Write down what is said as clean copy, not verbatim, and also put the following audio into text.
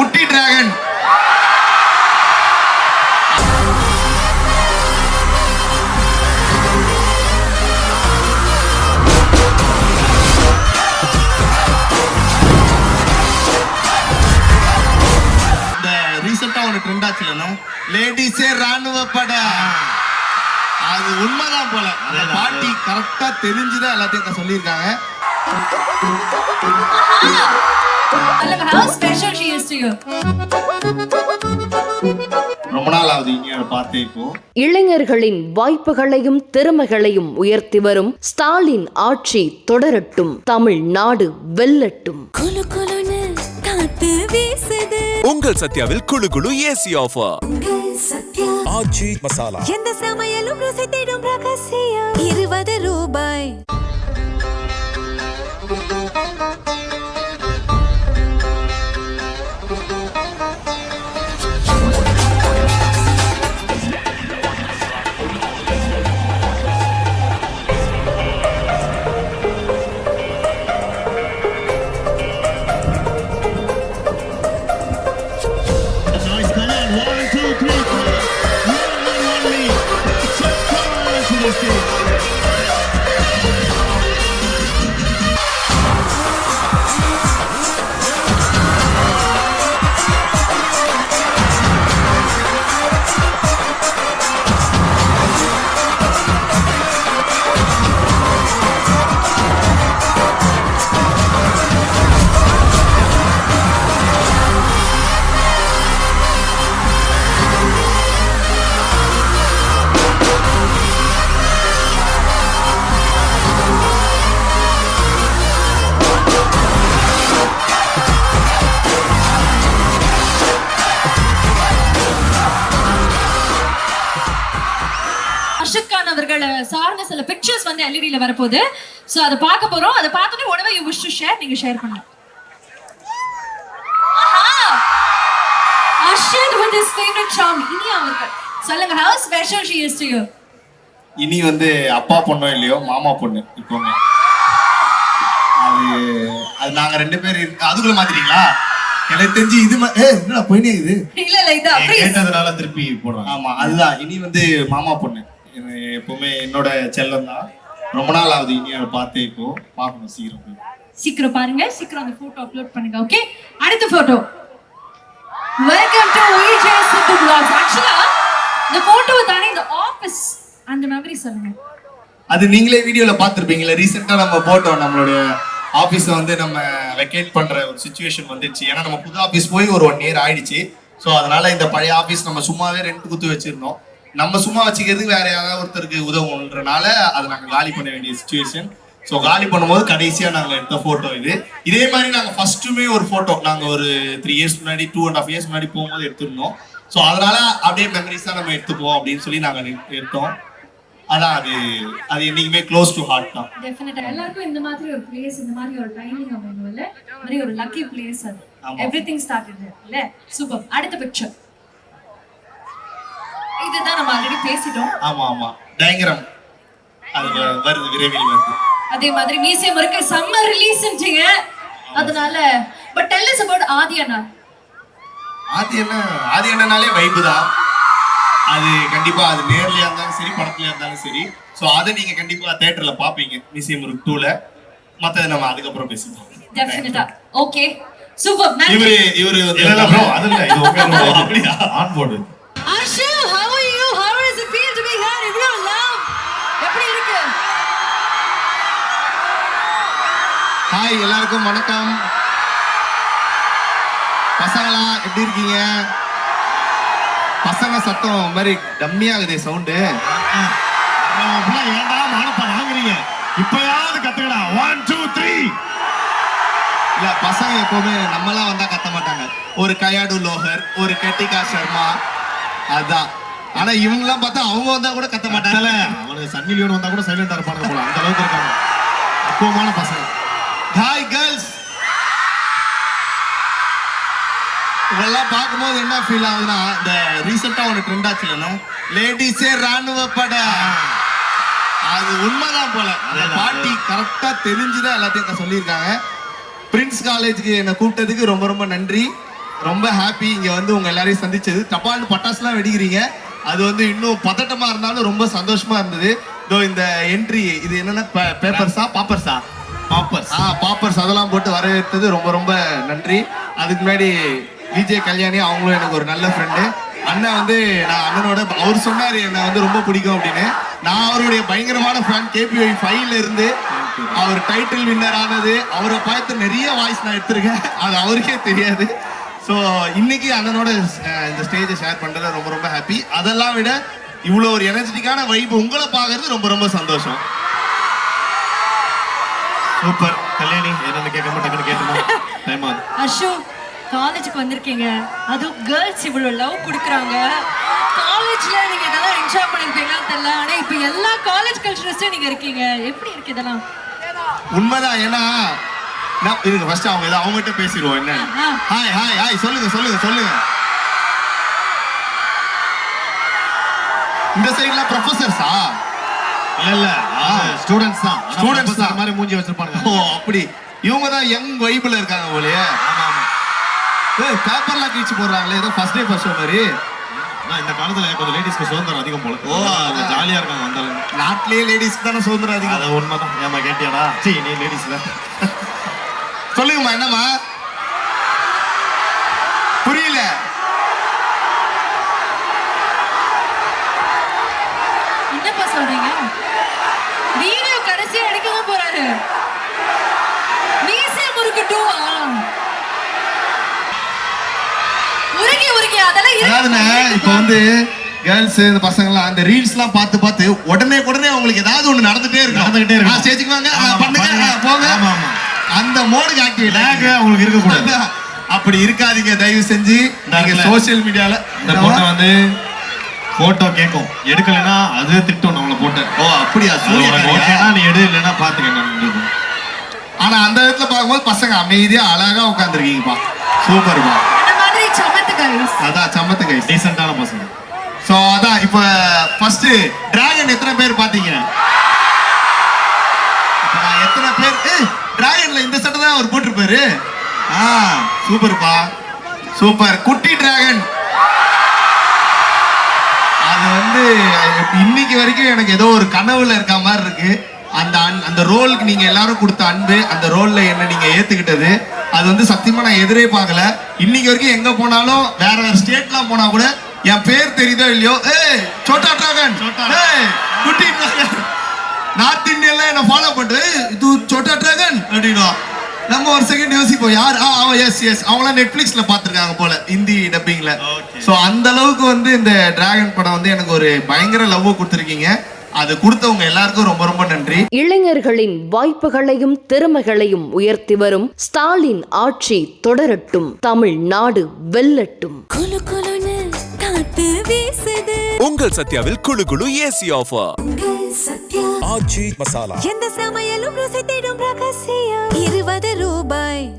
குட்டி டிராகன். ரீசெண்டா ஒரு ட்ரெண்ட் ஆச்சுல, லேடிஸே ராணுவ பட. அது உண்மைதான் போல. அந்த பாட்டி கரெக்டா தெரிஞ்சுதான் எல்லாத்தையும் சொல்லியிருக்காங்க. ரொம்ப நாள் ஆகுது இங்க பார்த்தே. இப்போ இளைஞர்களின் வாய்ப்புகளையும் திறமைகளையும் உயர்த்தி வரும் ஸ்டாலின் ஆட்சி தொடரட்டும், தமிழ்நாடு வெல்லட்டும். உங்கள் சத்யாவில் குளு குளு ஏசி ஆஃபர். ஆச்சி மசாலா எந்த சமையலும் ருசி தேடும் ரகசியம் 20 ரூபாய். அவர்கள் சார்ந்த சில பிக்சர்ஸ் வந்து எல்இடில வரப்போகுது. சோ அதை பார்க்க போறோம். அதை பார்த்தோன்னே whatever you wish to share நீங்க ஷேர் பண்ணுங்க. Ashish with his favorite charm இனி அவர்கள் சொல்லுங்க, how special she is to you. இனி வந்து அப்பா பொண்ணோ இல்லையோ மாமா பொண்ணு. இப்போங்க அது நாங்க ரெண்டு பேர் அதுக்குள்ள மாத்திட்டீங்களா? எனக்கு தெரிஞ்சு இது என்னடா போயினே இது. இல்ல இது அப்படியே கேட்டதனால திருப்பி போடுறாங்க. ஆமா அதுதான் இனி வந்து மாமா பொண்ணு. எப்பவுமே என்னோட செல்லம் தான். ரொம்ப நாள் ஆகுது இனி அதை பார்த்தே. இப்போ பார்க்கணும் சீக்கிரம் பாருங்க, சீக்கிரம் அந்த போட்டோ அப்லோட் பண்ணுங்க. ஓகே, அடுத்த photo. Welcome to Vijay Siddhu vlogs. ஆக்சுவலா இந்த போட்டோ தானே இந்த ஆபீஸ் அந்த மாதிரி சொல்லுங்க. அது நீங்களே வீடியோல பார்த்திருப்பீங்களா? ரீசெண்டா நம்ம போட்டோம் நம்மளுடைய ஆபீஸ வந்து நம்ம வெக்கேட் பண்ற ஒரு சிச்சுவேஷன் வந்துச்சு. ஏன்னா நம்ம புது ஆபீஸ் போய் ஒரு 1 இயர் ஆயிடுச்சு. ஸோ அதனால இந்த பழைய ஆபீஸ் நம்ம சும்மாவே ரெண்ட் குத்து வச்சிருந்தோம். நம்ம சும்மா வச்சுக்கிறதுக்கு வேற யாராவது ஒருத்தருக்கு உதவுன்றனால அதை நாங்கள் காலி பண்ண வேண்டிய சிச்சுவேஷன். ஸோ காலி பண்ணும்போது கடைசியாக நாங்கள் எடுத்த ஃபோட்டோ இது. இதே மாதிரி நாங்கள் ஃபர்ஸ்ட்டுமே ஒரு ஃபோட்டோ நாங்கள் ஒரு 3 இயர்ஸ் முன்னாடி 2.5 இயர்ஸ் முன்னாடி போகும்போது எடுத்திருந்தோம். ஸோ அதனால அப்படியே மெமரிஸாக நம்ம எடுத்துப்போம் அப்படின்னு சொல்லி நாங்கள் எடுத்தோம். அதான் அது என்னைக்குமே க்ளோஸ் டு ஹார்ட் தான். டெஃபினட்டா எல்லாருக்கும் இந்த மாதிரி ஒரு பிளேஸ், இந்த மாதிரி ஒரு டைமிங் அமையணும்ல, மாதிரி ஒரு லக்கி பிளேஸ் அது. எவ்ரிதிங் ஸ்டார்டட் இல்ல. சூப்பர். அடுத்த பிக்சர் இதுதான் நம்ம ஆல்ரெடி பேசிட்டோம். ஆமா ஆமா டயங்கிராம் அது வருது, விரைவில் வருது. அதே மாதிரி மியூசியம் இருக்கு, சம்மர் ரிலீஸ்ன்றீங்க. அதனால but tell us about Aadhi அண்ணா. ஆதி அண்ணனாலே வைப் தான். அது கண்டிப்பா அது நேர்லயா இருந்தாலும் சரி, படத்துலயா இருந்தாலும் சரி. ஸோ அதை நீங்க கண்டிப்பா தியேட்டர்ல பாப்பீங்க மியூசியம் இருக்கு 2ல. மத்தது நம்ம அதுக்கப்புறம் பேசுவோம். டெஃபினட்டா. Okay super. இவரு இல்ல ப்ரோ அது இல்ல, இது உங்களோட அப்படியே on board. Ashish, how are you? How does it feel to be here in your love? எப்படி இருக்கு? ஹாய் எல்லாருக்கும் வணக்கம். பசங்களா எப்படி இருக்கீங்க? பசங்க சத்தம் மாதிரி டம்மியாகுதே சவுண்டு. ஏன்டா மானத்தை வாங்குறீங்க? இப்பயாவது கத்துக்கடா. 1 2 3. இல்ல பசங்க எப்பவுமே நம்மலாம் வந்தா கத்த மாட்டாங்க. ஒரு கயாடு லோஹர், ஒரு கெட்டிகா சர்மா, அதான். ஆனா இவங்க எல்லாம் பார்த்தா அவங்க வந்தா கூட கத்த மாட்டாங்கல்ல. அவனுக்கு சன்னி லியோன் வந்தா கூட சைலண்டா இருப்பானுங்க போல, அந்த அளவுக்கு இருக்காங்க. பக்குவமான பசங்க. Hi girls. இதெல்லாம் பார்க்கும்போது என்ன ஃபீல் ஆகுதுன்னா, இந்த ரீசெண்டா ஒரு ட்ரெண்ட் ஆச்சுல, லேடிஸே ராணுவ பட. அது உண்மைதான் போல. அந்த பாட்டி கரெக்டா தெரிஞ்சுதான் எல்லாத்தையும் சொல்லியிருக்காங்க. பிரின்ஸ் காலேஜுக்கு என்னை கூப்பிட்டதுக்கு ரொம்ப ரொம்ப நன்றி. ரொம்ப ஹாப்பி இங்க வந்து உங்க எல்லாரையும் சந்திச்சது. தபால் பட்டாசுலாம் வெடிக்கிறீங்க, அது வந்து இன்னும் பதட்டமா இருந்தாலும் ரொம்ப சந்தோஷமா இருந்தது. இதோ இந்த என்ட்ரி, இது என்னன்னா பேப்பர்ஸா பாப்பர்ஸா பாப்பர்ஸ் அதெல்லாம் போட்டு வரவேற்றது ரொம்ப ரொம்ப நன்றி. அதுக்கு முன்னாடி விஜய் கல்யாணி அவங்களும் எனக்கு ஒரு நல்ல ஃப்ரெண்டு. அண்ணன் வந்து நான் அண்ணனோட அவர் சொன்னாரு என்ன வந்து ரொம்ப பிடிக்கும் அப்படின்னு. நான் அவருடைய பயங்கரமான ஃபேன். KPI 5ல இருந்து அவர் டைட்டில் வின்னர் ஆனது, அவரை பார்த்து நிறைய வாய்ஸ் நான் எடுத்திருக்கேன், அது அவருக்கே தெரியாது. ஸோ இன்னைக்கு அண்ணனோட இந்த ஸ்டேஜை ஷேர் பண்றது ரொம்ப ரொம்ப ஹாப்பி. அதெல்லாம் விட இவ்வளோ ஒரு எனர்ஜெட்டிக்கான வைப் உங்களை பார்க்கறது ரொம்ப ரொம்ப சந்தோஷம். சூப்பர். கல்யாணி என்னன்னு கேட்க மாட்டேங்கன்னு கேட்டுமா டைம் ஆகுது. அஷு, காலேஜுக்கு வந்திருக்கீங்க, அதுவும் கேர்ள்ஸ் இவ்வளவு லவ் கொடுக்குறாங்க. காலேஜ்ல நீங்க இதெல்லாம் என்ஜாய் பண்ணிருப்பீங்களான்னு தெரியல, ஆனா இப்ப எல்லா காலேஜ் கல்ச்சரல்ஸ்லயும் நீங்க இருக்கீங்க. எப்படி இருக்கு இதெல்லாம்? உண்மைதான். ஏன்னா இதுக்கு ஃபர்ஸ்ட் அவங்க ஏதாவது அவங்ககிட்ட பேசிடுவோம். என்ன ஹாய் ஹாய் ஹாய் சொல்லுங்க சொல்லுங்க சொல்லுங்க. இந்த சைடுல ப்ரொஃபசர்ஸா? இல்ல ஸ்டூடண்ட்ஸ் தான். Students தான். மாதிரி மூஞ்சி வச்சிருப்பாங்க. ஓ அப்படி. இவங்க தான் யங் வைப்ல இருக்காங்க போலயே. ஆமா ஆமா. பேப்பர்லாம் கிழிச்சு போடுறாங்களே, ஏதோ ஃபர்ஸ்ட் டே ஃபர்ஸ்ட் ஷோ மாதிரி. இந்த காலத்துல கொஞ்சம் லேடிஸ்க்கு சுதந்திரம் அதிகம் போல. கொஞ்சம் ஜாலியா இருக்காங்க வந்தாலும். நாட்டிலேயே லேடிஸ்க்கு தானே சுதந்திரம் அதிகம். அது உண்மைதான். ஏமா கேட்டியாடா? சீ, நீ லேடிஸ்ல சொல்லுங்கம்மா, என்னம்மா புரியல? என்னப்பா சொல்றீங்க? வீடியோ கடைசியா எடுக்கதான் போறாரு. மீசை முறுக்கட்டும். உருகி உருகி அதெல்லாம் அதாவதுண்ணே, இப்ப வந்து கேர்ள்ஸ் இந்த பசங்கலாம் அந்த ரீல்ஸ்லாம் பார்த்து பார்த்து உடனே அவங்களுக்கு ஏதாவது ஒண்ணு நடந்துட்டே இருக்கும். ஸ்டேஜுக்கு வாங்க, பண்ணுங்க, போங்க. அந்த மோடுக்கு ஆக்டிவேட் அவங்களுக்கு இருக்க கூடாது. அப்படி இருக்காதீங்க தயவு செஞ்சு. நீங்க சோஷியல் மீடியால இந்த போட்டோ வந்து போட்டோ கேட்கும், எடுக்கலைன்னா அது திட்டம் நம்மள போட்டு. ஓ அப்படியா? ஓகேனா நீ எடு, இல்லைன்னா பாத்துக்க. ஆனா அந்த இடத்துல பார்க்கும்போது பசங்க அமைதியா அழகா உட்காந்துருக்கீங்கப்பா. சூப்பர்ப்பா. அந்த மாதிரி சமத்து கைஸ். அதான் சமத்து கைஸ், டீசென்ட்டான பசங்க. சோ அதான் இப்ப ஃபர்ஸ்ட் டிராகன் எத்தனை பேர் பாத்தீங்க? நான் எத்தனை பேர் டிராகன்ல இந்த சட்டை தான் அவர் போட்டிருப்பாரு. சூப்பர்ப்பா, சூப்பர். குட்டி டிராகன் அது வந்து இன்னைக்கு வரைக்கும் எனக்கு ஏதோ ஒரு கனவுல இருக்க மாதிரி இருக்கு. அந்த ரோலுக்கு நீங்க எல்லாரும் கொடுத்த அன்பு, அந்த ரோல்ல என்ன நீங்க ஏத்துக்கிட்டது, அது வந்து சத்தியமா நான் எதிரே பார்க்கல. இன்னைக்கு வரைக்கும் எங்க போனாலும் வேற ஸ்டேட்லாம் போனா கூட என் பேர் தெரியுதோ இல்லையோ, சோட்டா டிராகன், குட்டி டிராகன். நார்த் இந்தியன்ல என்ன ஃபாலோ பண்ணிட்டு இது சோட்டா டிராகன் அப்படின்னா நம்ம ஒரு செகண்ட் யோசிப்போம், யார்? எஸ் அவங்களாம் நெட்ஃபிளிக்ஸ்ல பார்த்துருக்காங்க போல ஹிந்தி டப்பிங்ல. ஸோ அந்த அளவுக்கு வந்து இந்த டிராகன் படம் வந்து எனக்கு ஒரு பயங்கர லவ் கொடுத்துருக்கீங்க. அது கொடுத்தவங்க எல்லாருக்கும் ரொம்ப ரொம்ப நன்றி. இளைஞர்களின் வாய்ப்புகளையும் திறமைகளையும் உயர்த்தி வரும் ஸ்டாலின் ஆட்சி தொடரட்டும். தமிழ்நாடு வெல்லட்டும். குலு குலுன்னு காத்து வீசுது. உங்கள் சத்யாவில் குளு குளு ஏசி ஆஃபர். சத்யா ஆச்சி மசாலா. எந்த சமையலும் ருசி தேடும் ரகசியம். 20 ரூபாய்.